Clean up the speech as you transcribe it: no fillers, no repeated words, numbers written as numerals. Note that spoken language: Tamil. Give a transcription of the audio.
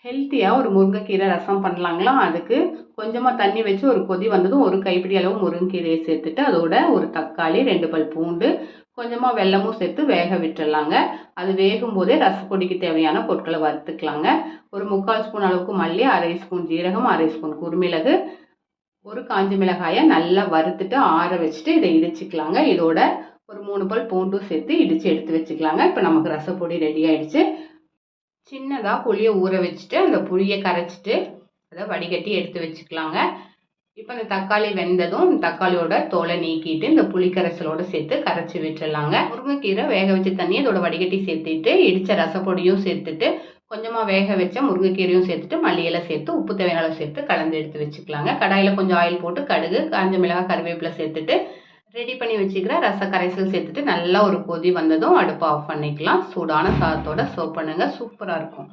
ஹெல்த்தியாக ஒரு முருங்கைக்கீரை ரசம் பண்ணலாங்களா. அதுக்கு கொஞ்சமாக தண்ணி வச்சு ஒரு கொதி வந்ததும் ஒரு கைப்பிடி அளவு முருங்கைக்கீரையை சேர்த்துட்டு அதோட ஒரு தக்காளி 2 பல் பூண்டு கொஞ்சமாக வெல்லமும் சேர்த்து வேக விட்டுடலாங்க. அது வேகும் போதே ரசப்பொடிக்கு தேவையான பொருட்களை வறுத்துக்கலாங்க. ஒரு 3/4 ஸ்பூன் அளவுக்கு மல்லி, 1/2 ஸ்பூன் ஜீரகம், 1/2 ஸ்பூன் குறுமிளகு, ஒரு காஞ்ச மிளகாயை நல்லா வறுத்துட்டு ஆற வச்சுட்டு இதை இடிச்சுக்கலாங்க. இதோட ஒரு 3 பல் பூண்டும் சேர்த்து இடித்து எடுத்து வச்சுக்கலாங்க. இப்போ நமக்கு ரசப்பொடி ரெடி ஆயிடுச்சு. சின்னதாக புளியை ஊற வச்சுட்டு அந்த புளியை கரைச்சிட்டு அதை வடிகட்டி எடுத்து வச்சுக்கலாங்க. இப்போ இந்த தக்காளி வெந்ததும் தக்காளியோட தோலை நீக்கிட்டு இந்த புளி கரைசலோடு சேர்த்து கரைச்சி விட்டுடலாங்க. முருங்கைக்கீரை வேக வச்ச தண்ணி அதோட வடிகட்டி சேர்த்துட்டு இடித்த ரசப்பொடியும் சேர்த்துட்டு கொஞ்சமாக வேக வச்ச முருங்கைக்கீரையும் சேர்த்துட்டு மல்லியெல்லாம் சேர்த்து உப்பு தேவையான அளவு சேர்த்து கலந்து எடுத்து வச்சுக்கலாங்க. கடாயில் கொஞ்சம் ஆயில் போட்டு கடுகு, காஞ்ச மிளகாய், கருவேப்பிலை சேர்த்துட்டு ரெடி பண்ணி வச்சுக்கிற ரச கரைசல் சேர்த்துட்டு நல்லா ஒரு கொதி வந்ததும் அடுப்பை ஆஃப் பண்ணிக்கலாம். சூடான சாதத்தோட சர்வ் பண்ணுங்க. சூப்பராக இருக்கும்.